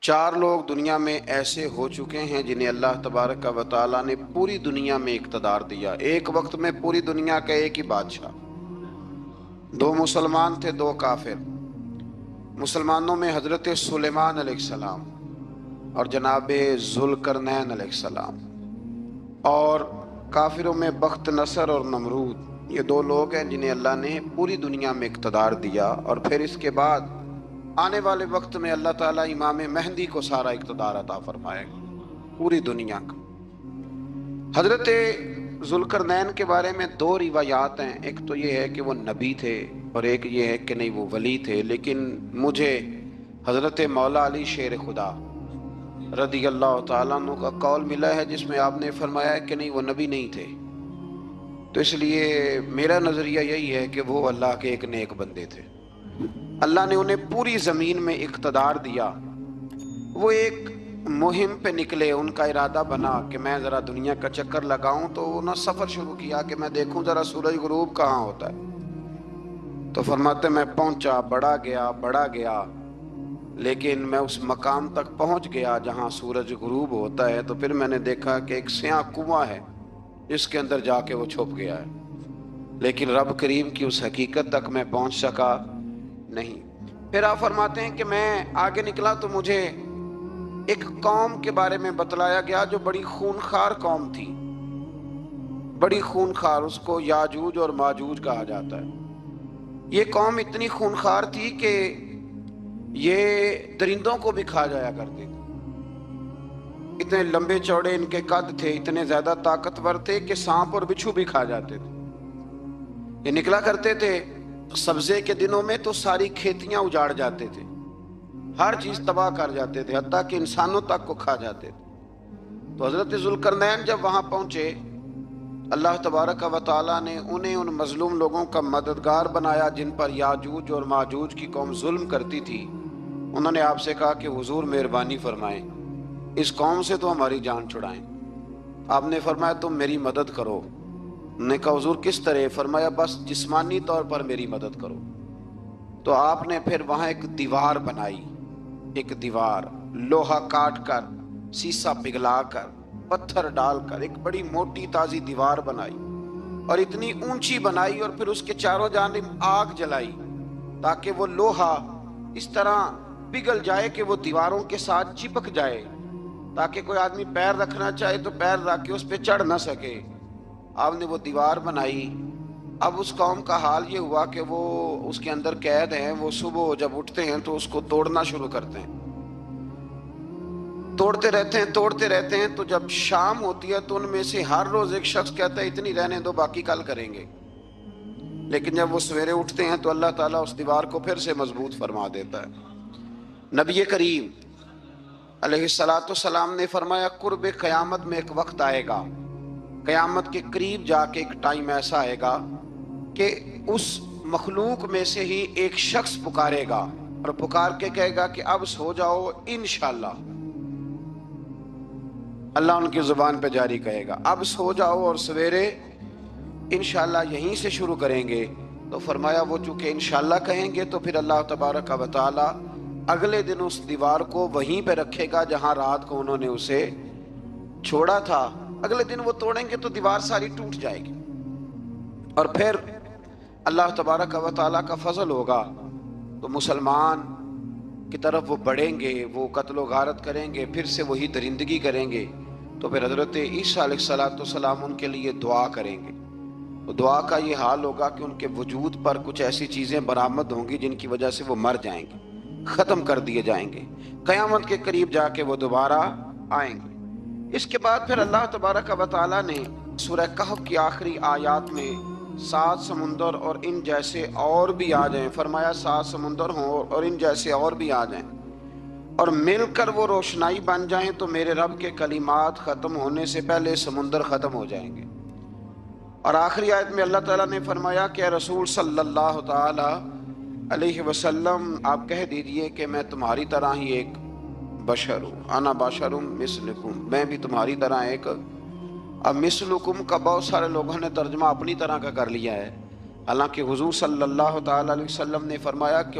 4 لوگ دنیا میں ایسے ہو چکے ہیں جنہیں اللہ تبارک و تعالیٰ نے پوری دنیا میں اقتدار دیا، ایک وقت میں پوری دنیا کا ایک ہی بادشاہ۔ 2 مسلمان تھے، 2 کافر۔ مسلمانوں میں حضرت سلیمان علیہ السلام اور جناب ذوالقرنین علیہ السلام، اور کافروں میں بخت نصر اور نمرود۔ یہ 2 لوگ ہیں جنہیں اللہ نے پوری دنیا میں اقتدار دیا، اور پھر اس کے بعد آنے والے وقت میں اللہ تعالیٰ امام مہدی کو سارا اقتدار عطا فرمائے گا پوری دنیا کا۔ حضرت ذوالقرنین کے بارے میں 2 روایات ہیں، ایک تو یہ ہے کہ وہ نبی تھے اور ایک یہ ہے کہ نہیں وہ ولی تھے، لیکن مجھے حضرت مولا علی شیر خدا رضی اللہ تعالیٰ عنہ کا قول ملا ہے جس میں آپ نے فرمایا ہے کہ نہیں وہ نبی نہیں تھے، تو اس لیے میرا نظریہ یہی ہے کہ وہ اللہ کے ایک نیک بندے تھے۔ اللہ نے انہیں پوری زمین میں اقتدار دیا۔ وہ ایک مہم پہ نکلے، ان کا ارادہ بنا کہ میں ذرا دنیا کا چکر لگاؤں، تو انہوں نے سفر شروع کیا کہ میں دیکھوں ذرا سورج غروب کہاں ہوتا ہے۔ تو فرماتے میں پہنچا، بڑا گیا، لیکن میں اس مقام تک پہنچ گیا جہاں سورج غروب ہوتا ہے، تو پھر میں نے دیکھا کہ ایک سیاہ کنواں ہے جس کے اندر جا کے وہ چھپ گیا ہے، لیکن رب کریم کی اس حقیقت تک میں پہنچ سکا نہیں۔ پھر آپ فرماتے ہیں کہ میں آگے نکلا تو مجھے ایک قوم کے بارے میں بتلایا گیا جو بڑی خونخوار قوم تھی، بڑی خونخوار، اس کو یاجوج اور ماجوج کہا جاتا ہے۔ یہ قوم اتنی خونخوار تھی کہ یہ درندوں کو بھی کھا جایا کرتے تھے، اتنے لمبے چوڑے ان کے قد تھے، اتنے زیادہ طاقتور تھے کہ سانپ اور بچھو بھی کھا جاتے تھے۔ یہ نکلا کرتے تھے سبزے کے دنوں میں تو ساری کھیتیاں اجاڑ جاتے تھے، ہر چیز تباہ کر جاتے تھے، حتیٰ کہ انسانوں تک کو کھا جاتے تھے۔ تو حضرت ذوالقرنین جب وہاں پہنچے، اللہ تبارک و تعالیٰ نے انہیں ان مظلوم لوگوں کا مددگار بنایا جن پر یاجوج اور ماجوج کی قوم ظلم کرتی تھی۔ انہوں نے آپ سے کہا کہ حضور مہربانی فرمائیں، اس قوم سے تو ہماری جان چھڑائیں۔ آپ نے فرمایا تم میری مدد کرو۔ انہوں نے کہا حضور کس طرح؟ فرمایا بس جسمانی طور پر میری مدد کرو۔ تو آپ نے پھر وہاں ایک دیوار بنائی، ایک دیوار لوہا کاٹ کر، سیسا پگھلا کر، پتھر ڈال کر ایک بڑی موٹی تازی دیوار بنائی، اور اتنی اونچی بنائی، اور پھر اس کے چاروں جانب آگ جلائی تاکہ وہ لوہا اس طرح پگھل جائے کہ وہ دیواروں کے ساتھ چپک جائے، تاکہ کوئی آدمی پیر رکھنا چاہے تو پیر رکھ کے اس پہ چڑھ نہ سکے۔ آپ نے وہ دیوار بنائی۔ اب اس قوم کا حال یہ ہوا کہ وہ اس کے اندر قید ہیں، وہ صبح جب اٹھتے ہیں تو اس کو توڑنا شروع کرتے ہیں، توڑتے رہتے ہیں، تو جب شام ہوتی ہے تو ان میں سے ہر روز ایک شخص کہتا ہے اتنی رہنے دو، باقی کل کریں گے۔ لیکن جب وہ سویرے اٹھتے ہیں تو اللہ تعالیٰ اس دیوار کو پھر سے مضبوط فرما دیتا ہے۔ نبی کریم علیہ السلام نے فرمایا قرب قیامت میں ایک وقت آئے گا، قیامت کے قریب جا کے ایک ٹائم ایسا آئے گا کہ اس مخلوق میں سے ہی ایک شخص پکارے گا اور پکار کے کہے گا کہ اب سو جاؤ انشاءاللہ۔ اللہ ان کی زبان پہ جاری کہے گا اب سو جاؤ اور سویرے انشاءاللہ یہیں سے شروع کریں گے۔ تو فرمایا وہ چونکہ انشاءاللہ کہیں گے تو پھر اللہ تبارک و تعالی اگلے دن اس دیوار کو وہیں پہ رکھے گا جہاں رات کو انہوں نے اسے چھوڑا تھا۔ اگلے دن وہ توڑیں گے تو دیوار ساری ٹوٹ جائے گی، اور پھر اللہ تبارک و تعالیٰ کا فضل ہوگا تو مسلمان کی طرف وہ بڑھیں گے، وہ قتل و غارت کریں گے، پھر سے وہی درندگی کریں گے۔ تو پھر حضرت عیسیٰ علیہ السلام ان کے لیے دعا کریں گے، تو دعا کا یہ حال ہوگا کہ ان کے وجود پر کچھ ایسی چیزیں برآمد ہوں گی جن کی وجہ سے وہ مر جائیں گے، ختم کر دیے جائیں گے، قیامت کے قریب جا کے وہ دوبارہ آئیں گے۔ اس کے بعد پھر اللہ تبارک و تعالیٰ نے سورہ کہف کی آخری آیات میں 7 سمندر اور ان جیسے اور بھی آ جائیں، فرمایا 7 سمندر ہوں اور ان جیسے اور بھی آ جائیں اور مل کر وہ روشنائی بن جائیں تو میرے رب کے کلمات ختم ہونے سے پہلے سمندر ختم ہو جائیں گے۔ اور آخری آیت میں اللہ تعالیٰ نے فرمایا کہ اے رسول صلی اللہ تعالی علیہ وسلم آپ کہہ دیجئے کہ میں تمہاری طرح ہی ایک بشر ہوں، انا بشر مثلکم، میں بھی تمہاری طرح ایک۔ اب مثلکم کا بہت سارے لوگوں نے ترجمہ اپنی طرح کا کر لیا ہے، حالانکہ حضور صلی اللہ تعالی علیہ وسلم نے فرمایا کہ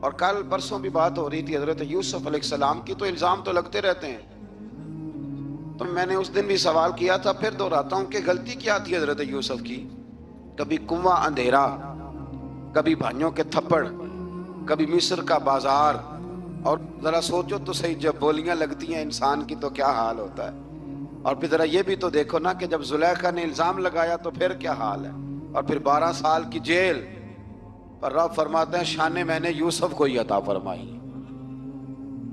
اور کل پرسوں بھی بات ہو رہی تھی حضرت یوسف علیہ السلام کی، تو الزام تو لگتے رہتے ہیں. تو میں نے اس دن بھی سوال کیا تھا، پھر دہراتا ہوں کہ غلطی کیا تھی حضرت یوسف کی؟ کبھی کنواں اندھیرا، کبھی بھائیوں کے تھپڑ، کبھی مصر کا بازار. اور ذرا سوچو تو صحیح، جب بولیاں لگتی ہیں انسان کی تو کیا حال ہوتا ہے. اور پھر ذرا یہ بھی تو دیکھو نا کہ جب زلیخا نے الزام لگایا تو پھر کیا حال ہے. اور پھر 12 سال کی جیل پر رب فرماتے ہیں شان میں نے یوسف کو ہی عطا فرمائی.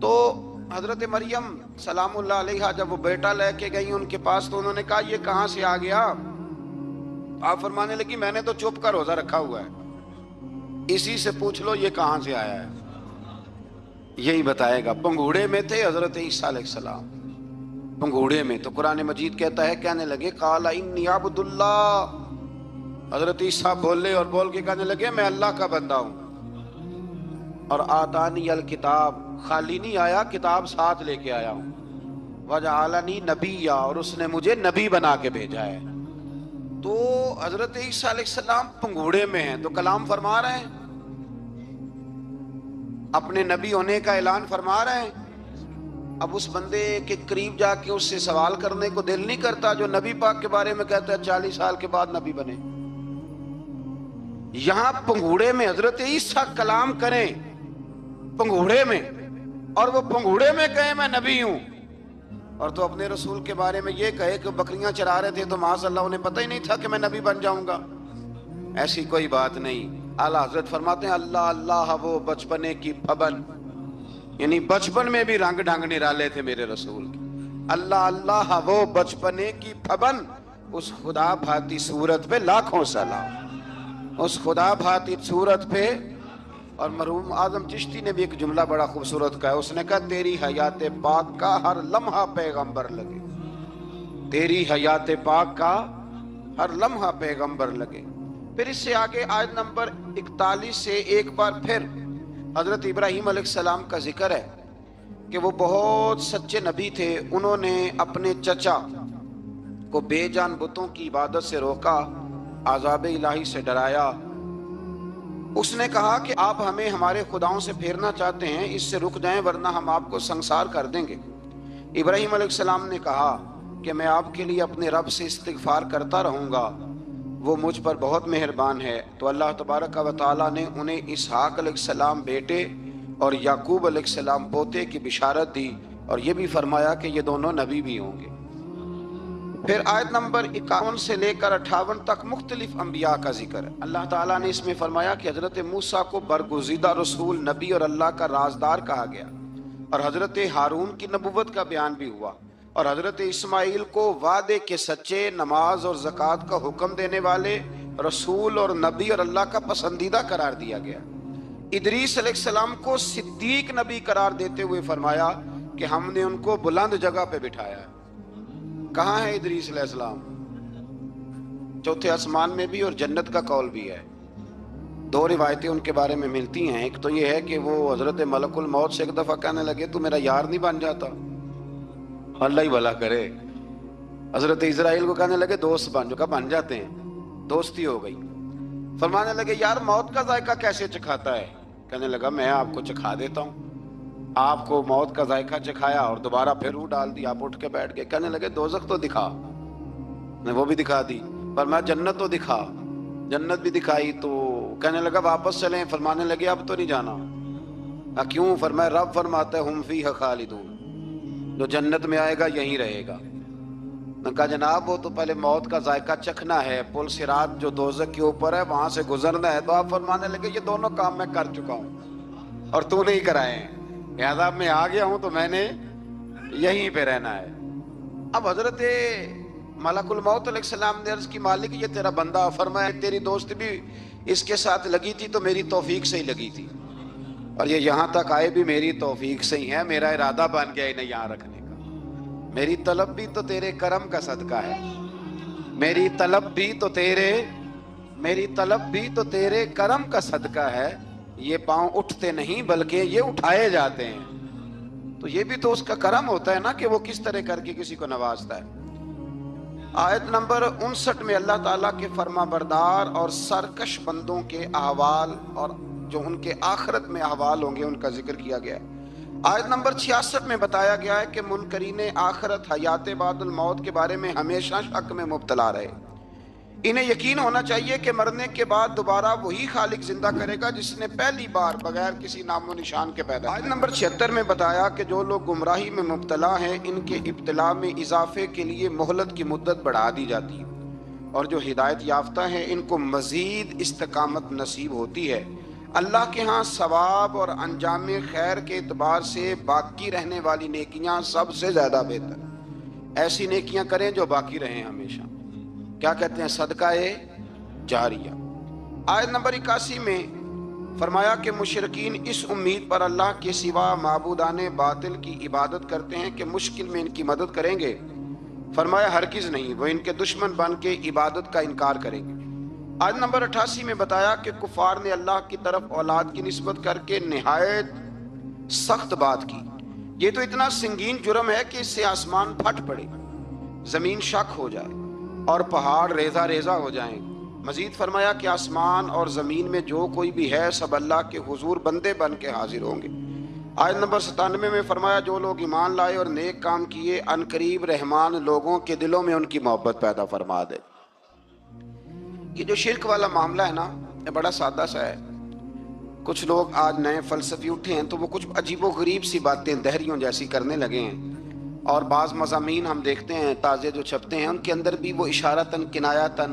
تو حضرت مریم سلام اللہ علیہا جب وہ بیٹا لے کے گئی ان کے پاس تو انہوں نے کہا یہ کہاں سے آ گیا؟ آپ فرمانے لگی میں نے تو چپ کر روزہ رکھا ہوا ہے، اسی سے پوچھ لو یہ کہاں سے آیا ہے، یہی بتائے گا. پنگوڑے میں تھے حضرت عیسیٰ علیہ السلام، پنگوڑے میں. تو قرآن مجید کہتا ہے کہنے لگے قال انی عبد اللہ. حضرت عیسیٰ بولے اور بول کے کہنے لگے میں اللہ کا بندہ ہوں. اور آتانی الکتاب، خالی نہیں آیا، کتاب ساتھ لے کے آیا ہوں. وجعلنی نبیا، اور اس نے مجھے نبی بنا کے بھیجا ہے. تو حضرت عیسیٰ علیہ السلام پنگوڑے میں ہیں تو کلام فرما رہے ہیں، اپنے نبی ہونے کا اعلان فرما رہے ہیں. اب اس بندے کے قریب جا کے اس سے سوال کرنے کو دل نہیں کرتا جو نبی پاک کے بارے میں کہتا ہے 40 سال کے بعد نبی بنے. یہاں پنگوڑے میں حضرت عیسیٰ کلام کریں پنگوڑے میں، اور وہ پنگوڑے میں کہے میں نبی ہوں، اور تو اپنے رسول کے بارے میں یہ کہے کہ بکریاں چرا رہے تھے تو معاذ اللہ انہیں پتہ ہی نہیں تھا کہ میں نبی بن جاؤں گا. ایسی کوئی بات نہیں. اعلیٰ حضرت فرماتے ہیں اللہ اللہ وہ بچپنے کی پھبن، یعنی بچپن میں بھی رنگ ڈھنگ نرالے تھے میرے رسول کی. اللہ اللہ وہ بچپنے کی پھبن، اس خدا بھاتی صورت پہ لاکھوں سلام، اس خدا بھاتی صورت پہ. اور مرحوم اعظم چشتی نے بھی ایک جملہ بڑا خوبصورت کہا، اس نے کہا تیری حیات پاک کا ہر لمحہ پیغمبر لگے، تیری حیات پاک کا ہر لمحہ پیغمبر لگے. پھر اس سے آگے آیت نمبر 41 سے ایک بار پھر حضرت ابراہیم علیہ السلام کا ذکر ہے کہ وہ بہت سچے نبی تھے. انہوں نے اپنے چچا کو بے جان بتوں کی عبادت سے روکا، عذاب الہی سے ڈرایا. اس نے کہا کہ آپ ہمیں ہمارے خداؤں سے پھیرنا چاہتے ہیں، اس سے رک جائیں ورنہ ہم آپ کو سنسار کر دیں گے. ابراہیم علیہ السلام نے کہا کہ میں آپ کے لیے اپنے رب سے استغفار کرتا رہوں گا، وہ مجھ پر بہت مہربان ہے. تو اللہ تبارک و تعالیٰ نے انہیں اسحاق علیہ السلام بیٹے اور یعقوب علیہ السلام پوتے کی بشارت دی، اور یہ بھی فرمایا کہ یہ دونوں نبی بھی ہوں گے. پھر آیت نمبر 51 سے لے کر 58 تک مختلف انبیاء کا ذکر ہے. اللہ تعالیٰ نے اس میں فرمایا کہ حضرت موسیٰ کو برگزیدہ رسول، نبی اور اللہ کا رازدار کہا گیا، اور حضرت ہارون کی نبوت کا بیان بھی ہوا، اور حضرت اسماعیل کو وعدے کے سچے، نماز اور زکوٰۃ کا حکم دینے والے رسول اور نبی اور اللہ کا پسندیدہ قرار دیا گیا. ادریس علیہ السلام کو صدیق نبی قرار دیتے ہوئے فرمایا کہ ہم نے ان کو بلند جگہ پہ بٹھایا ہے. کہاں ہے ادریس علیہ السلام؟ چوتھے آسمان میں بھی، اور جنت کا قول بھی ہے. 2 روایتیں ان کے بارے میں ملتی ہیں. ایک تو یہ ہے کہ وہ حضرت ملک الموت سے ایک دفعہ کہنے لگے تو میرا یار نہیں بن جاتا؟ اللہ ہی بھلا کرے. حضرت اسرائیل کو کہنے لگے دوست بن، جو کہا بن جاتے ہیں، دوستی ہو گئی. فرمانے لگے یار موت کا ذائقہ کیسے چکھاتا ہے؟ کہنے لگا میں آپ کو چکھا دیتا ہوں. آپ کو موت کا ذائقہ چکھایا اور دوبارہ پھر روح ڈال دی، آپ اٹھ کے بیٹھ گئے. کہنے لگے دوزخ تو دکھا، نے وہ بھی دکھا دی. فرمایا جنت تو دکھا، جنت بھی دکھائی. تو کہنے لگا واپس چلیں. فرمانے لگے اب تو نہیں جانا. کیوں؟ فرمایا رب فرماتا ہے ہم فیہا خالدون، جو جنت میں آئے گا یہیں رہے گا. نے کہا جناب وہ تو پہلے موت کا ذائقہ چکھنا ہے، پل صراط جو دوزخ کے اوپر ہے وہاں سے گزرنا ہے. تو آپ فرمانے لگے یہ دونوں کام میں کر چکا ہوں اور تو نہیں کرائے ہیں، لہذا میں آ گیا ہوں تو میں نے یہیں پہ رہنا ہے. اب حضرت ملک الموت علیہ السلام نے عرض کی مالک یہ تیرا بندہ. فرمایا تیری دوست بھی اس کے ساتھ لگی تھی تو میری توفیق سے ہی لگی تھی، اور یہ یہاں تک آئے بھی میری توفیق سے ہی ہے. میرا ارادہ بن گیا انہیں یہاں رکھنے کا. میری طلب بھی تو تیرے کرم کا صدقہ ہے، میری طلب بھی تو تیرے کرم کا صدقہ ہے. یہ پاؤں اٹھتے نہیں بلکہ یہ اٹھائے جاتے ہیں. تو یہ بھی تو اس کا کرم ہوتا ہے نا کہ وہ کس طرح کر کے کسی کو نوازتا ہے. آیت نمبر 59 میں اللہ تعالیٰ کے فرما بردار اور سرکش بندوں کے احوال اور جو ان کے آخرت میں احوال ہوں گے ان کا ذکر کیا گیا ہے۔ آیت نمبر 66 میں بتایا گیا ہے کہ منکرین آخرت حیات بعد الموت کے بارے میں ہمیشہ شک میں مبتلا رہے۔ انہیں یقین ہونا چاہیے کہ مرنے کے بعد دوبارہ وہی خالق زندہ کرے گا جس نے پہلی بار بغیر کسی نام و نشان کے پیدا کیا۔ آیت نمبر 76 میں بتایا کہ جو لوگ گمراہی میں مبتلا ہیں ان کے ابتلا میں اضافے کے لیے مہلت کی مدت بڑھا دی جاتی ہے، اور جو ہدایت یافتہ ہیں ان کو مزید استقامت نصیب ہوتی ہے۔ اللہ کے ہاں ثواب اور انجام خیر کے اعتبار سے باقی رہنے والی نیکیاں سب سے زیادہ بہتر۔ ایسی نیکیاں کریں جو باقی رہیں ہمیشہ، کیا کہتے ہیں؟ صدقہ جاریہ۔ آیت نمبر 81 میں فرمایا کہ مشرکین اس امید پر اللہ کے سوا معبودان باطل کی عبادت کرتے ہیں کہ مشکل میں ان کی مدد کریں گے۔ فرمایا ہرگز نہیں، وہ ان کے دشمن بن کے عبادت کا انکار کریں گے۔ آیت نمبر 88 میں بتایا کہ کفار نے اللہ کی طرف اولاد کی نسبت کر کے نہایت سخت بات کی۔ یہ تو اتنا سنگین جرم ہے کہ اس سے آسمان پھٹ پڑے، زمین شک ہو جائے اور پہاڑ ریزہ ریزہ ہو جائیں۔ مزید فرمایا کہ آسمان اور زمین میں جو کوئی بھی ہے سب اللہ کے حضور بندے بن کے حاضر ہوں گے۔ آیت نمبر 97 میں فرمایا جو لوگ ایمان لائے اور نیک کام کیے ان قریب رحمان لوگوں کے دلوں میں ان کی محبت پیدا فرما دے۔ یہ جو شرک والا معاملہ ہے نا، یہ بڑا سادہ سا ہے۔ کچھ لوگ آج نئے فلسفی اٹھے ہیں تو وہ کچھ عجیب و غریب سی باتیں دہریوں جیسی کرنے لگے ہیں، اور بعض مضامین ہم دیکھتے ہیں تازے جو چھپتے ہیں ان کے اندر بھی وہ اشارتاً کنایاتاً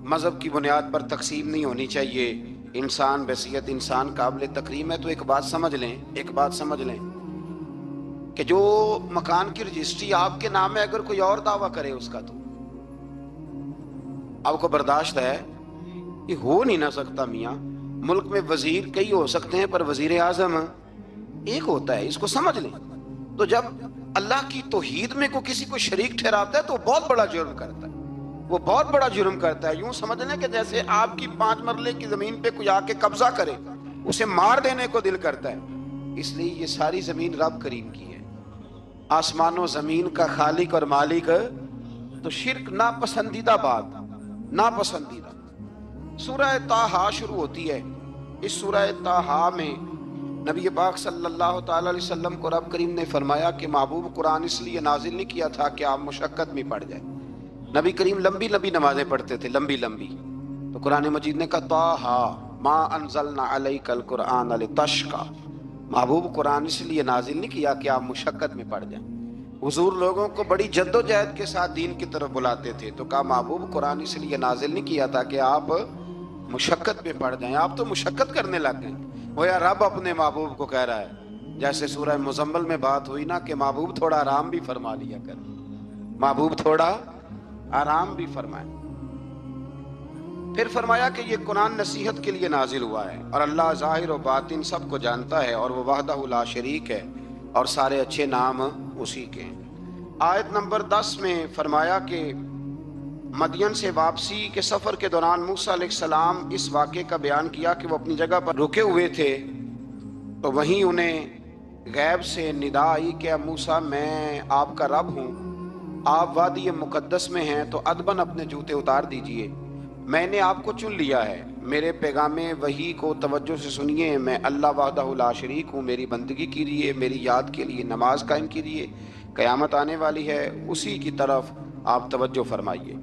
مذہب کی بنیاد پر تقسیم نہیں ہونی چاہیے، انسان بحیثیت انسان قابل تکریم ہے۔ تو ایک بات سمجھ لیں کہ جو مکان کی رجسٹری آپ کے نام ہے اگر کوئی اور دعویٰ کرے اس کا تو آپ کو برداشت ہے؟ یہ ہو نہیں نہ سکتا میاں۔ ملک میں وزیر کئی ہو سکتے ہیں پر وزیر اعظم ایک ہوتا ہے، اس کو سمجھ لیں۔ تو جب اللہ کی توحید میں کو کسی کو شریک ٹھہراتا ہے تو بہت بڑا جرم کرتا ہے، وہ بہت بڑا جرم کرتا ہے۔ یوں سمجھ لیں کہ جیسے آپ کی 5 مرلے کی زمین پہ کوئی آ کے قبضہ کرے، اسے مار دینے کو دل کرتا ہے۔ اس لیے یہ ساری زمین رب کریم کی ہے، آسمان و زمین کا خالق اور مالک۔ تو شرک ناپسندیدہ بات، ناپسندیدہ۔ سورہ طٰہٰ شروع ہوتی ہے۔ اس سورہ طٰہٰ میں نبی پاک صلی اللہ تعالی علیہ وسلم کو رب کریم نے فرمایا کہ محبوب قرآن اس لیے نازل نہیں کیا تھا کہ آپ مشقت میں پڑ جائیں۔ نبی کریم لمبی لمبی نمازیں پڑھتے تھے، لمبی لمبی۔ تو قرآن مجید نے کہا طٰہٰ ما انزلنا علیک القرآن لتشقیٰ، محبوب قرآن اس لیے نازل نہیں کیا کہ آپ مشقت میں پڑ جائیں۔ حضور لوگوں کو بڑی جد و جہد کے ساتھ دین کی طرف بلاتے تھے، تو کہا محبوب قرآن اس لیے نازل نہیں کیا تھا کہ آپ مشقت میں پڑ جائیں۔ آپ تو مشقت کرنے لگ گئے۔ وہ یا رب اپنے محبوب کو کہہ رہا ہے، جیسے سورہ مزمل میں بات ہوئی نا کہ محبوب تھوڑا آرام بھی فرما لیا کر، محبوب تھوڑا آرام بھی فرمائے۔ پھر فرمایا کہ یہ قرآن نصیحت کے لیے نازل ہوا ہے، اور اللہ ظاہر و باطن سب کو جانتا ہے، اور وہ وحدہ لا شریک ہے، اور سارے اچھے نام اسی کے ہیں۔ آیت نمبر 10 میں فرمایا کہ مدین سے واپسی کے سفر کے دوران موسیٰ علیہ السلام اس واقعے کا بیان کیا کہ وہ اپنی جگہ پر رکے ہوئے تھے، تو وہیں انہیں غیب سے ندا آئی کہ موسیٰ میں آپ کا رب ہوں، آپ وادی مقدس میں ہیں تو ادباً اپنے جوتے اتار دیجئے، میں نے آپ کو چن لیا ہے، میرے پیغام وحی کو توجہ سے سنیے، میں اللہ وحدہ لا شریک ہوں، میری بندگی کیجیے، میری یاد کے لیے نماز قائم کیجیے، قیامت آنے والی ہے، اسی کی طرف آپ توجہ فرمائیے۔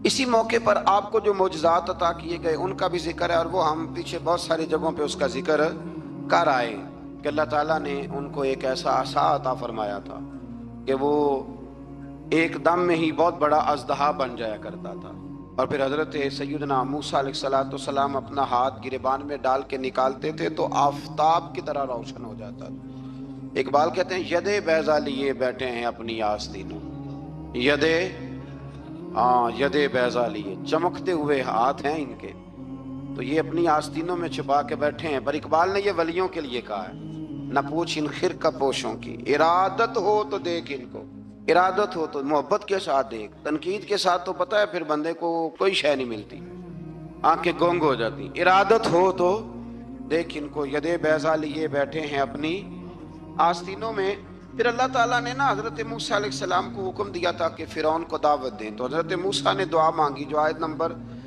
اسی موقع پر آپ کو جو معجزات عطا کیے گئے ان کا بھی ذکر ہے، اور وہ ہم پیچھے بہت ساری جگہوں پہ اس کا ذکر کر آئے کہ اللہ تعالیٰ نے ان کو ایک ایسا عصا عطا فرمایا تھا کہ وہ ایک دم میں ہی بہت بڑا اژدہا بن جایا کرتا تھا، اور پھر حضرت سیدنا موسیٰ علیہ السلام اپنا ہاتھ گریبان میں ڈال کے نکالتے تھے تو آفتاب کی طرح روشن ہو جاتا تھا۔ اقبال کہتے ہیں یدے بیضا لیے بیٹھے ہیں اپنی آستینوں، یدے بیضا لیے، چمکتے ہوئے ہاتھ ہیں ان کے، تو یہ اپنی آستینوں میں چھپا کے بیٹھے ہیں۔ پر اقبال نے یہ ولیوں کے لیے کہا ہے، نہ پوچھ ان خرقہ پوشوں کی، ارادت ہو تو دیکھ ان کو، ارادت ہو تو محبت کے ساتھ دیکھ، تنقید کے ساتھ تو پتہ ہے پھر بندے کو کوئی شے نہیں ملتی، آنکھیں گونگ ہو جاتی۔ ارادت ہو تو دیکھ ان کو، یدے بیضا لیے بیٹھے ہیں اپنی آستینوں میں۔ پھر اللہ تعالیٰ نے نا حضرت موسیٰ علیہ السلام کو حکم دیا تھا کہ فرعون کو دعوت دیں، تو حضرت موسیٰ نے دعا مانگی جو آیت نمبر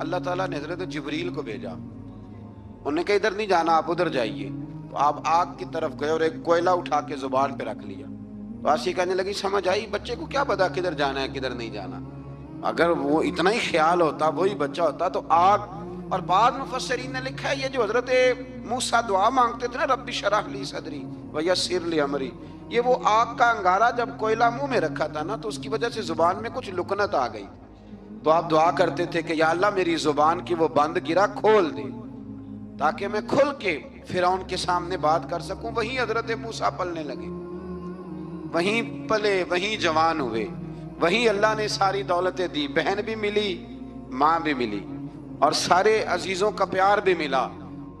اللہ تعالیٰ نے حضرت جبریل کو بھیجا، انہوں نے کہا ادھر نہیں جانا، آپ ادھر جائیے. تو آپ آگ کی طرف گئے اور ایک کوئلہ اٹھا کے زبان پہ رکھ لیا. تو آسی کہنے لگی سمجھ آئی، بچے کو کیا پتا کدھر جانا ہے کدھر نہیں جانا، اگر وہ اتنا ہی خیال ہوتا وہی بچہ ہوتا تو آگ. اور بعض مفسرین نے لکھا ہے یہ جو حضرت موسیٰ دعا مانگتے تھے نا رب اشرح لی صدری ویسر لی امری، یہ وہ آگ کا انگارہ جب کوئلہ منہ میں رکھا تھا نا تو اس کی وجہ سے زبان میں کچھ لکنت آ گئی. تو آپ دعا کرتے تھے کہ یا اللہ میری زبان کی وہ بند گرا کھول دے تاکہ میں کھل کے فرعون کے سامنے بات کر سکوں. وہیں حضرت موسیٰ پلنے لگے، وہیں پلے، وہیں جوان ہوئے، وہیں اللہ نے ساری دولتیں دی، بہن بھی ملی، ماں بھی ملی، اور سارے عزیزوں کا پیار بھی ملا.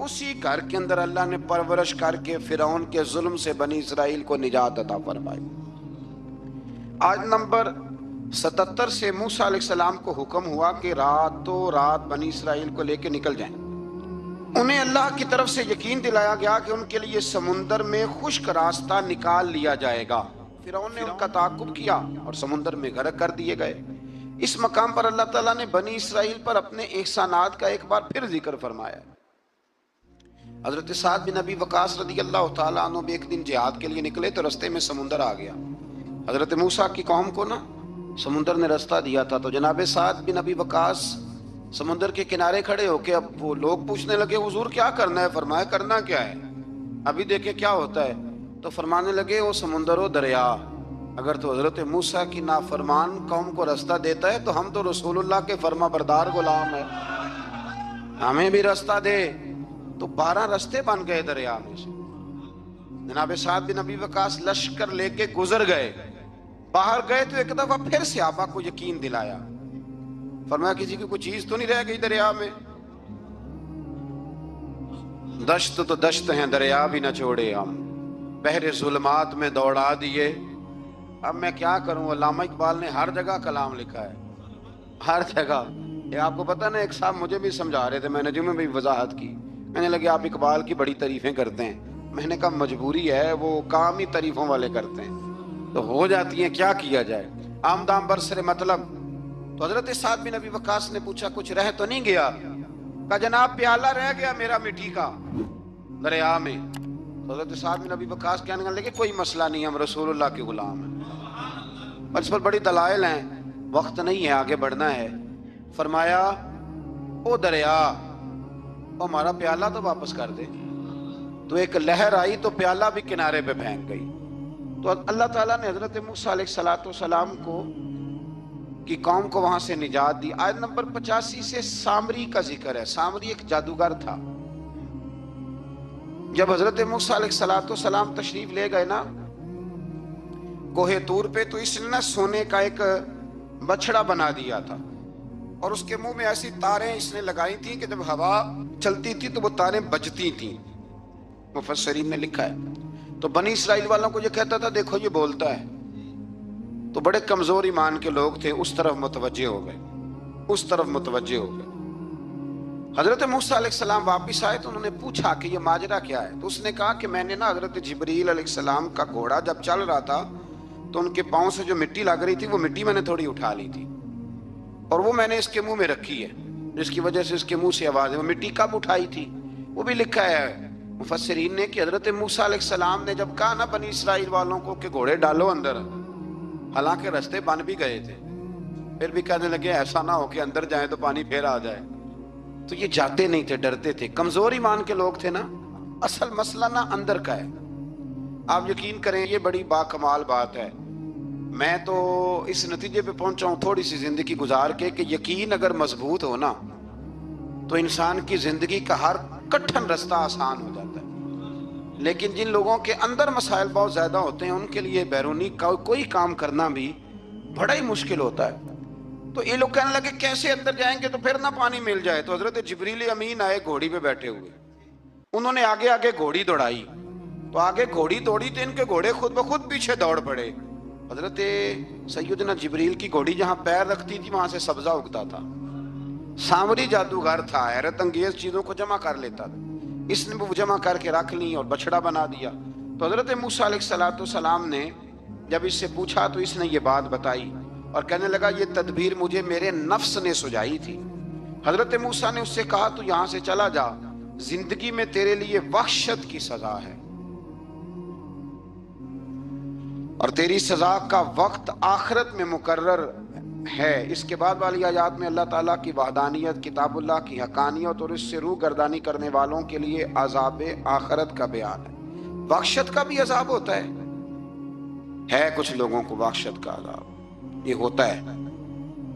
اسی گھر کے اندر اللہ نے پرورش کر کے فرعون کے ظلم سے بنی اسرائیل کو نجات عطا فرمائی. آج نمبر 77 سے موسیٰ علیہ السلام کو حکم ہوا کہ راتوں رات بنی اسرائیل کو لے کے نکل جائیں. انہیں اللہ کی طرف سے یقین دلایا گیا کہ ان کے لیے سمندر میں خشک راستہ نکال لیا جائے گا. فرعون نے ان کا تعاقب کیا اور سمندر میں غرق کر دیے گئے. اس مقام پر اللہ تعالیٰ نے بنی اسرائیل پر اپنے احسانات کا ایک بار پھر ذکر فرمایا. حضرت سعد بن ابی وقاص رضی اللہ تعالیٰ عنہ بھی ایک دن جہاد کے لیے نکلے تو رستے میں سمندر آ گیا. حضرت موسیٰ کی قوم کو نا سمندر نے رستہ دیا تھا. تو جناب سعد بن ابی وقاص سمندر کے کنارے کھڑے ہو کے اب وہ لوگ پوچھنے لگے حضور کیا کرنا ہے؟ فرمایا کرنا کیا ہے، ابھی دیکھیں کیا ہوتا ہے. تو فرمانے لگے وہ سمندر و دریا اگر تو حضرت موسیٰ کی نافرمان قوم کو رستہ دیتا ہے تو ہم تو رسول اللہ کے فرما بردار غلام ہیں، ہمیں بھی رستہ دے. تو 12 رستے بن گئے دریا میں سے. جناب سعد بن ابی وقاص لشکر لے کے گزر گئے، باہر گئے تو ایک دفعہ پھر صحابہ کو یقین دلایا. فرمایا کسی کی کوئی چیز تو نہیں رہ گئی دریا میں؟ دشت تو دشت ہیں دریا بھی نہ چھوڑے ہم، بحر ظلمات میں دوڑا دیے. اب میں کیا کروں، علامہ اقبال نے ہر جگہ کلام لکھا ہے، ہر جگہ. یہ آپ کو پتہ نا ایک صاحب مجھے بھی سمجھا رہے تھے، میں نے جمعے میں بھی وضاحت کی، کہنے لگے آپ اقبال کی بڑی تعریفیں کرتے ہیں. میں نے کہا مجبوری ہے، وہ کام ہی تعریفوں والے کرتے ہیں تو ہو جاتی ہیں، کیا کیا جائے، آمدام برسر مطلب. تو حضرت سعد بن ابی وقاص نے پوچھا کچھ رہ تو نہیں گیا؟ کہا جناب پیالہ رہ گیا میرا مٹی کا دریا میں. تو حضرت سعد بن ابی وقاص کہنے لگے کوئی مسئلہ نہیں، ہم رسول اللہ کے غلام ہیں. اور اس پر بڑی دلائل ہیں، وقت نہیں ہے آگے بڑھنا ہے. فرمایا او دریا او ہمارا پیالہ تو واپس کر دے. تو ایک لہر آئی تو پیالہ بھی کنارے پہ پھینک گئی. تو اللہ تعالیٰ نے حضرت موسیٰ علیہ السلام کو کی قوم کو وہاں سے نجات دی. آیت نمبر 85 سے سامری کا ذکر ہے. سامری ایک جادوگر تھا. جب حضرت موسیٰ علیہ السلام تشریف لے گئے نا کوہ طور پہ تو اس نے سونے کا ایک بچڑا بنا دیا تھا اور اس کے منہ میں ایسی تاریں اس نے لگائی تھیں کہ جب ہوا چلتی تھی تو وہ تاریں بجتی تھیں. مفسرین نے لکھا ہے. تو بنی اسرائیل والوں کو یہ کہتا تھا دیکھو یہ بولتا ہے. تو بڑے کمزور ایمان کے لوگ تھے، اس طرف متوجہ ہو گئے، اس طرف متوجہ ہو گئے. حضرت موسیٰ علیہ السلام واپس آئے تو انہوں نے پوچھا کہ یہ ماجرا کیا ہے. تو اس نے کہا کہ میں نے نا حضرت جبریل علیہ السلام کا گھوڑا جب چل رہا تھا تو ان کے پاؤں سے جو مٹی لگ رہی تھی وہ مٹی میں نے تھوڑی اٹھا لی تھی اور وہ میں نے اس کے منہ میں رکھی ہے، جس کی وجہ سے اس کے منہ سے آواز ہے. وہ مٹی کب اٹھائی تھی وہ بھی لکھا ہے مفسرین نے کہ حضرت موسیٰ علیہ السلام نے جب کہا نا بنی اسرائیل والوں کو کہ گھوڑے ڈالو اندر، حالانکہ رستے بن بھی گئے تھے، پھر بھی کہنے لگے ایسا نہ ہو کہ اندر جائیں تو پانی پھر آ جائے. تو یہ جاتے نہیں تھے، ڈرتے تھے، کمزور ایمان کے لوگ تھے نا. اصل مسئلہ نا اندر کا ہے. آپ یقین کریں یہ بڑی باکمال بات ہے. میں تو اس نتیجے پہ پہنچا ہوں تھوڑی سی زندگی گزار کے کہ یقین اگر مضبوط ہو نا تو انسان کی زندگی کا ہر کٹھن رستہ آسان ہو جاتا ہے. لیکن جن لوگوں کے اندر مسائل بہت زیادہ ہوتے ہیں ان کے لیے بیرونی کوئی کام کرنا بھی بڑا ہی مشکل ہوتا ہے. تو یہ لوگ کہنے لگے کیسے اندر جائیں گے تو پھر نہ پانی مل جائے. تو حضرت جبریل امین آئے گھوڑی پہ بیٹھے ہوئے، انہوں نے آگے آگے گھوڑی دوڑائی. تو آگے گھوڑی دوڑی تو ان کے گھوڑے خود بخود پیچھے دوڑ پڑے. حضرت سیدنا جبریل کی گھوڑی جہاں پیر رکھتی تھی وہاں سے سبزہ اگتا تھا. سامری جادوگر تھا، حیرت انگیز چیزوں کو جمع کر لیتا تھا. اس نے وہ جمع کر کے رکھ لی اور بچڑا بنا دیا. تو حضرت موسیٰ علیہ السلام نے جب اس سے پوچھا تو اس نے یہ بات بتائی اور کہنے لگا یہ تدبیر مجھے میرے نفس نے سجائی تھی. حضرت موسیٰ نے اس سے کہا تو یہاں سے چلا جا، زندگی میں تیرے لیے وحشت کی سزا ہے، اور تیری سزا کا وقت آخرت میں مقرر ہے۔ اس کے بعد والی آیات میں اللہ تعالیٰ کی وحدانیت، کتاب اللہ کی حقانیت اور اس سے روح گردانی کرنے والوں کے لیے عذاب آخرت کا بیان ہے۔ وحشت کا بھی عذاب ہوتا ہے کچھ لوگوں کو وحشت کا عذاب یہ ہوتا ہے،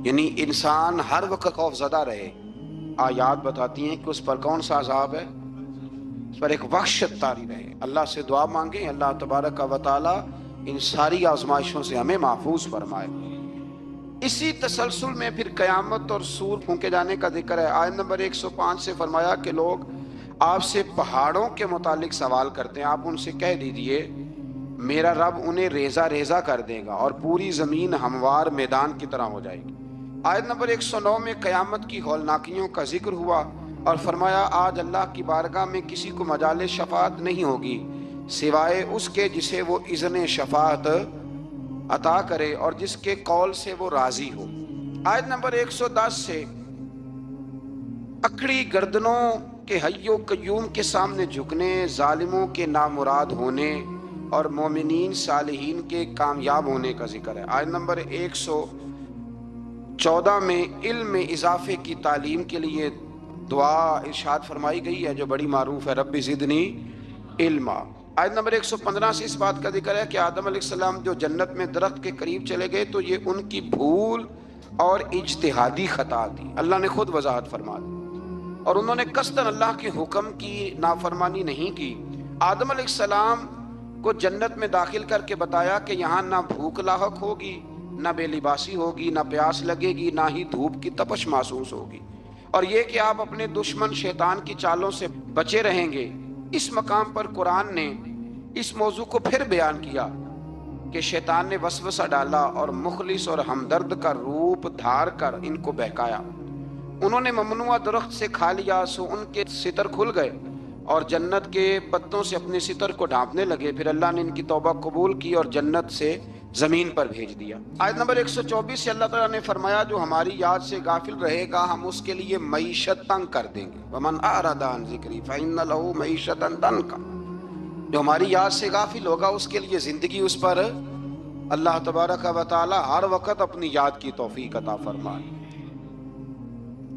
یعنی انسان ہر وقت خوف زدہ رہے۔ آیات بتاتی ہیں کہ اس پر کون سا عذاب ہے، اس پر ایک وحشت طاری رہے۔ اللہ سے دعا مانگیں اللہ تبارک و تعالی ان ساری آزمائشوں سے ہمیں محفوظ فرمائے۔ اسی تسلسل میں پھر قیامت اور سور پھونکے جانے کا ذکر ہے۔ آیت نمبر 105 سے فرمایا کہ لوگ آپ سے پہاڑوں کے متعلق سوال کرتے ہیں، آپ ان سے کہہ دیجئے میرا رب انہیں ریزہ ریزہ کر دے گا اور پوری زمین ہموار میدان کی طرح ہو جائے گی۔ آیت نمبر 109 میں قیامت کی ہولناکیوں کا ذکر ہوا اور فرمایا آج اللہ کی بارگاہ میں کسی کو مجال شفاعت نہیں ہوگی سوائے اس کے جسے وہ اذن شفاعت عطا کرے اور جس کے قول سے وہ راضی ہو۔ آیت نمبر 110 سے اکڑی گردنوں کے حی و قیوم کے سامنے جھکنے، ظالموں کے نامراد ہونے اور مومنین صالحین کے کامیاب ہونے کا ذکر ہے۔ آیت نمبر 114 میں علم میں اضافے کی تعلیم کے لیے دعا ارشاد فرمائی گئی ہے جو بڑی معروف ہے، رب زدنی علما۔ آیت نمبر 115 سے اس بات کا ذکر ہے کہ آدم علیہ السلام جو جنت میں درخت کے قریب چلے گئے تو یہ ان کی بھول اور اجتہادی خطا تھی، اللہ نے خود وضاحت فرما دی، اور انہوں نے قصداً اللہ کے حکم کی نافرمانی نہیں کی۔ آدم علیہ السلام کو جنت میں داخل کر کے بتایا کہ یہاں نہ بھوک لاحق ہوگی، نہ بے لباسی ہوگی، نہ پیاس لگے گی، نہ ہی دھوپ کی تپش محسوس ہوگی، اور یہ کہ آپ اپنے دشمن شیطان کی چالوں سے بچے رہیں گے۔ اس مقام پر قرآن نے اس موضوع کو پھر بیان کیا کہ شیطان نے وسوسہ ڈالا اور مخلص اور ہمدرد کا روپ دھار کر ان کو بہکایا۔ انہوں نے ممنوعہ درخت سے کھا لیا سو ان کے ستر کھل گئے اور جنت کے پتوں سے اپنے ستر کو ڈھانپنے لگے، پھر اللہ نے ان کی توبہ قبول کی اور جنت سے زمین پر بھیج دیا۔ آیت نمبر 124 سے اللہ تعالیٰ نے فرمایا جو ہماری یاد سے غافل رہے گا ہم اس کے لیے معیشت تنگ کر دیں گے، وَمَنْ أَعْرَضَ عَنْ ذِكْرِي فَإِنَّ لَهُ مَعِيشَةً ضَنْكًا۔ جو ہماری یاد سے غافل ہوگا اس کے لیے زندگی اس پر اللہ تبارک و تعالی ہر وقت اپنی یاد کی توفیق عطا فرمائے۔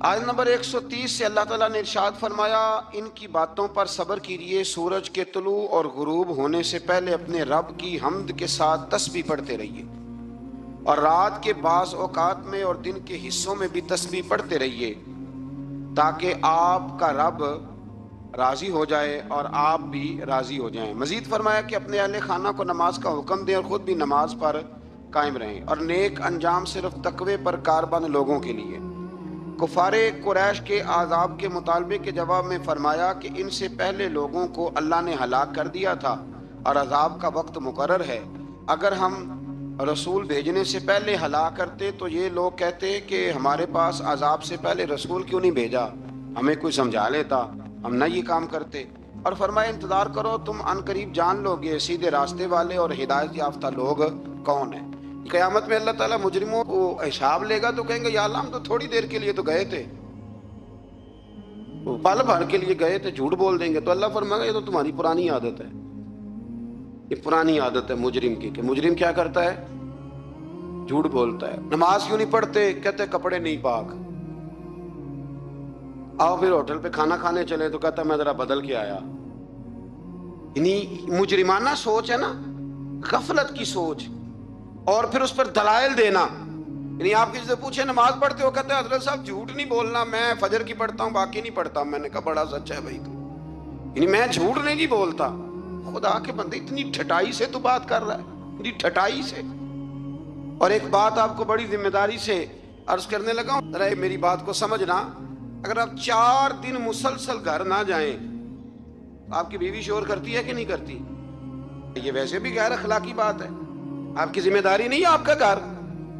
آیت نمبر 130 سے اللہ تعالیٰ نے ارشاد فرمایا ان کی باتوں پر صبر کیجیے، سورج کے طلوع اور غروب ہونے سے پہلے اپنے رب کی حمد کے ساتھ تسبیح پڑھتے رہیے، اور رات کے بعض اوقات میں اور دن کے حصوں میں بھی تسبیح پڑھتے رہیے تاکہ آپ کا رب راضی ہو جائے اور آپ بھی راضی ہو جائیں۔ مزید فرمایا کہ اپنے اہل خانہ کو نماز کا حکم دیں اور خود بھی نماز پر قائم رہیں، اور نیک انجام صرف تقوی پر کاربند لوگوں کے لیے۔ کفار قریش کے عذاب کے مطالبے کے جواب میں فرمایا کہ ان سے پہلے لوگوں کو اللہ نے ہلاک کر دیا تھا اور عذاب کا وقت مقرر ہے، اگر ہم رسول بھیجنے سے پہلے ہلاک کرتے تو یہ لوگ کہتے کہ ہمارے پاس عذاب سے پہلے رسول کیوں نہیں بھیجا، ہمیں کوئی سمجھا لیتا، ہم نہ یہ کام کرتے۔ اور فرمایا انتظار کرو تم ان قریب جان لو گے سیدھے راستے والے اور ہدایت یافتہ لوگ کون ہیں۔ قیامت میں اللہ تعالیٰ مجرموں کو حساب لے گا تو کہیں گے یا اللہ ہم تو تھوڑی دیر کے لیے تو گئے تھے، پل بھر کے لیے گئے تھے، جھوٹ بول دیں گے، تو اللہ فرمائے گا یہ تو تمہاری پرانی عادت ہے، یہ پرانی عادت ہے مجرم کی، کہ مجرم کیا کرتا ہے، جھوٹ بولتا ہے۔ نماز کیوں نہیں پڑھتے، کہتے کپڑے نہیں پاک۔ آؤ پھر ہوٹل پہ کھانا کھانے چلے تو کہتا میں ذرا بدل کے آیا۔ یعنی مجرمانہ سوچ ہے نا، غفلت کی سوچ، اور پھر اس پر دلائل دینا۔ یعنی آپ کسی سے پوچھے نماز پڑھتے ہو، کہتے ہیں حضرت صاحب جھوٹ نہیں بولنا، میں فجر کی پڑھتا ہوں باقی نہیں پڑھتا۔ میں نے کہا بڑا سچ ہے بھائی تو، یعنی میں جھوٹ نہیں جی بولتا۔ خدا کے بندے اتنی ٹھٹائی سے تو بات کر رہا ہے، اتنی ٹھٹائی سے۔ اور ایک بات آپ کو بڑی ذمہ داری سے عرض کرنے لگا ہوں، ذرا میری بات کو سمجھنا، اگر آپ 4 دن مسلسل گھر نہ جائیں، آپ کی بیوی شور کرتی ہے کہ نہیں کرتی؟ یہ ویسے بھی غیر اخلاقی بات ہے، آپ کی ذمہ داری نہیں ہے آپ کا گھر،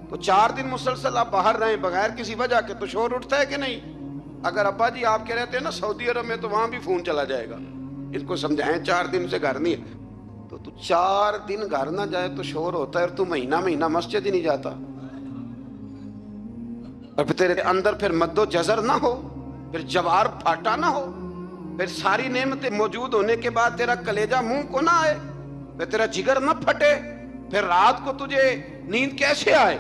تو 4 دن مسلسل آپ باہر رہیں بغیر کسی وجہ کے تو شور اٹھتا ہے کہ نہیں؟ اگر ابا جی آپ کے رہتے ہیں نا سعودی عرب میں تو وہاں بھی فون چلا جائے گا، اس کو سمجھائیں 4 دن سے گھر نہیں، تو 4 دن گھر نہ جائے تو شور ہوتا ہے، اور تو مہینہ مسجد ہی نہیں جاتا۔ اور پھر تیرے اندر پھر مد و جزر نہ ہو، پھر جوار پھاٹا نہ ہو، پھر ساری نعمتیں موجود ہونے کے بعد تیرا کلیجہ منہ کو نہ آئے، پھر تیرا جگر نہ پھٹے، پھر رات کو تجھے نیند کیسے آئے؟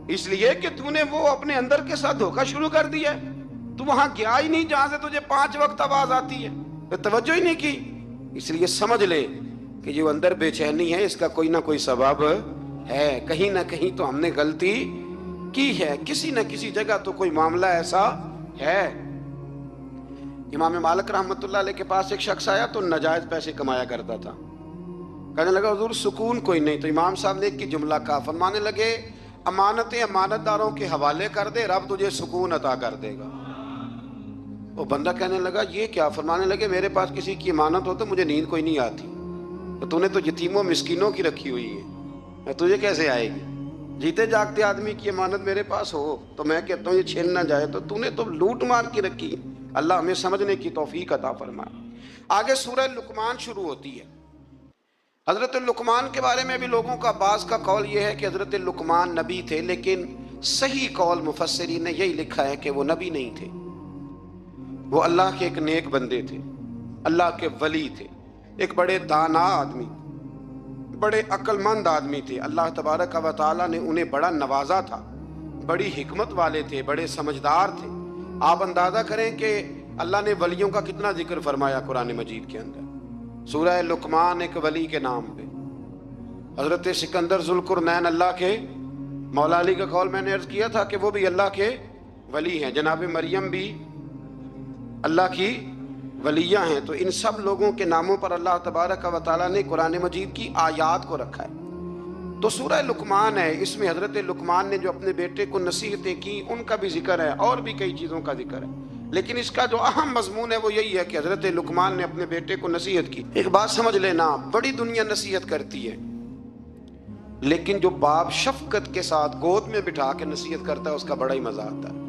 اس لیے کہ تو نے وہ اپنے اندر کے ساتھ دھوکہ شروع کر دیا ہے۔ تو وہاں گیا ہی نہیں جہاں سے تجھے 5 وقت آواز آتی ہے، پھر توجہ ہی نہیں کی۔ اس لیے سمجھ لے کہ جو اندر بے چینی ہے اس کا کوئی نہ کوئی سبب ہے، کہیں نہ کہیں تو ہم نے غلطی کی ہے، کسی نہ کسی جگہ تو کوئی معاملہ ایسا ہے۔ امام مالک رحمۃ اللہ علیہ کے پاس ایک شخص آیا تو ناجائز پیسے کمایا کرتا تھا، کہنے لگا حضور سکون کوئی نہیں، تو امام صاحب نے ایک کی جملہ کہا، فرمانے لگے امانتیں امانت داروں کے حوالے کر دے، رب تجھے سکون عطا کر دے گا۔ وہ بندہ کہنے لگا یہ کیا؟ فرمانے لگے میرے پاس کسی کی امانت ہو تو مجھے نیند کوئی نہیں آتی، تو نے تو یتیموں مسکینوں کی رکھی ہوئی ہے، تجھے کیسے آئے گی؟ جیتے جاگتے آدمی کی امانت میرے پاس ہو تو میں کہتا ہوں یہ چھین نہ جائے، تو نے تو لوٹ مار کی رکھی۔ اللہ ہمیں سمجھنے کی توفیق عطا فرمائے۔ آگے سورہ لقمان شروع ہوتی ہے۔ حضرت لقمان کے بارے میں بھی لوگوں کا بعض کا قول یہ ہے کہ حضرت لقمان نبی تھے، لیکن صحیح قول مفسرین نے یہی لکھا ہے کہ وہ نبی نہیں تھے، وہ اللہ کے ایک نیک بندے تھے، اللہ کے ولی تھے، ایک بڑے دانا آدمی، بڑے عقل مند آدمی تھے۔ اللہ تبارک و تعالیٰ نے انہیں بڑا نوازا تھا، بڑی حکمت والے تھے، بڑے سمجھدار تھے۔ آپ اندازہ کریں کہ اللہ نے ولیوں کا کتنا ذکر فرمایا قرآن مجید کے اندر۔ سورہ لقمان ایک ولی کے نام پہ، حضرت سکندر ذوالقرنین اللہ کے، مولا علی کا قول میں نے عرض کیا تھا کہ وہ بھی اللہ کے ولی ہیں، جناب مریم بھی اللہ کی ولیہ ہیں۔ تو ان سب لوگوں کے ناموں پر اللہ تبارک و تعالیٰ نے قرآن مجید کی آیات کو رکھا ہے۔ تو سورہ لقمان ہے، اس میں حضرت لقمان نے جو اپنے بیٹے کو نصیحتیں کی ان کا بھی ذکر ہے، اور بھی کئی چیزوں کا ذکر ہے، لیکن اس کا جو اہم مضمون ہے وہ یہی ہے کہ حضرت لقمان نے اپنے بیٹے کو نصیحت کی۔ ایک بات سمجھ لینا، بڑی دنیا نصیحت کرتی ہے، لیکن جو باپ شفقت کے ساتھ گود میں بٹھا کے نصیحت کرتا ہے اس کا بڑا ہی مزہ آتا ہے۔